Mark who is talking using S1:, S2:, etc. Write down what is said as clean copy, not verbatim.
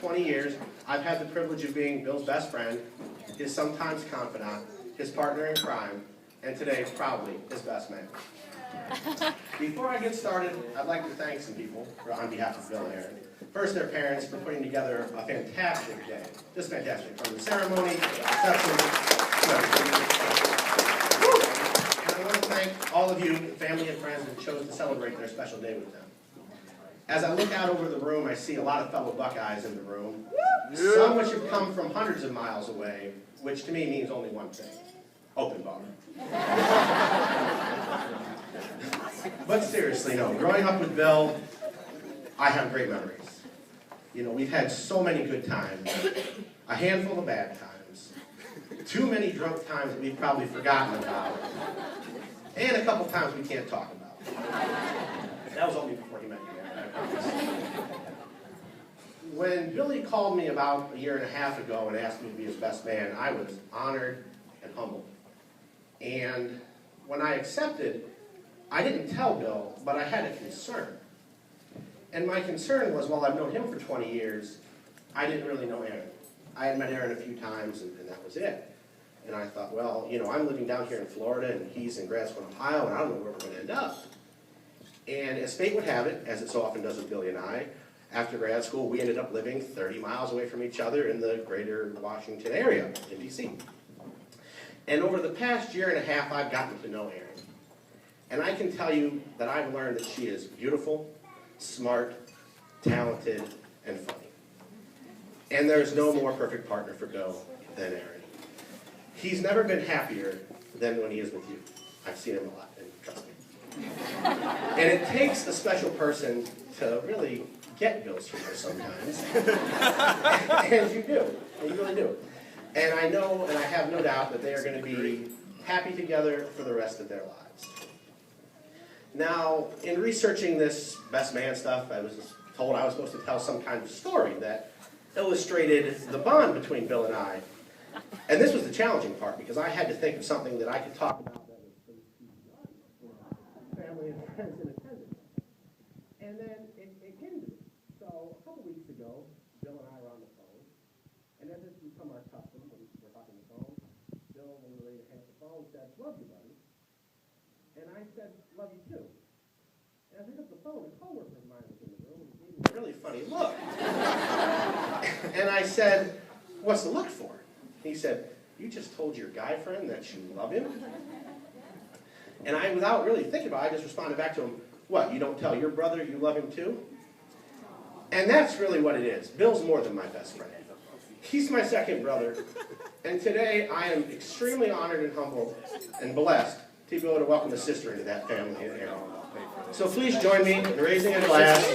S1: 20 years, I've had the privilege of being Bill's best friend, his sometimes confidant, his partner in crime, and today, proudly, his best man. Before I get started, I'd like to thank some people on behalf of Bill and Erin. First, their parents for putting together a fantastic day. Just fantastic. From the ceremony, to the reception, to everything. And I want to thank all of you, family and friends, who chose to celebrate their special day with them. As I look out over the room, I see a lot of fellow Buckeyes in the room. Some which have come from hundreds of miles away, which to me means only one thing: open bar. But seriously, no, growing up with Bill, I have great memories. You know, we've had so many good times, a handful of bad times, too many drunk times that we've probably forgotten about, and a couple times we can't talk about. That was only before he met you, man, I promise. When Billy called me about a year and a half ago and asked me to be his best man, I was honored and humbled. And when I accepted, I didn't tell Bill, but I had a concern. And my concern was, while I've known him for 20 years, I didn't really know Erin. I had met Erin a few times, and that was it. And I thought, well, you know, I'm living down here in Florida, and he's in Grad School, Ohio, and I don't know where we're going to end up. And as fate would have it, as it so often does with Billy and I, after grad school, we ended up living 30 miles away from each other in the greater Washington area, in D.C. And over the past year and a half, I've gotten to know Erin. And I can tell you that I've learned that she is beautiful, smart, talented, and funny. And there's no more perfect partner for Bill than Erin. He's never been happier than when he is with you. I've seen him a lot, and trust me. And it takes a special person to really get Bill's humor sometimes. And you do. And you really do. And I know, and I have no doubt, that they are going to be happy together for the rest of their lives. Now, in researching this best man stuff, I was told I was supposed to tell some kind of story that illustrated the bond between Bill and I. And this was the challenging part, because I had to think of something that I could talk about that was for family and friends in attendance. And then it came to me. So a couple weeks ago, Bill and I were on the phone, and as it's become our custom when we're talking on the phone, Bill, when we were ready to hang up the phone, said, "Love you, buddy." And I said, "Love you too." And as I took the phone, a coworker of mine was in the room and gave me a really funny look. And I said, "What's the look for?" He said, "You just told your guy friend that you love him?" And I, without really thinking about it, I just responded back to him, "What, you don't tell your brother you love him too?" And that's really what it is. Bill's more than my best friend. He's my second brother. And today I am extremely honored and humbled and blessed to be able to welcome a sister into that family. So please join me in raising a glass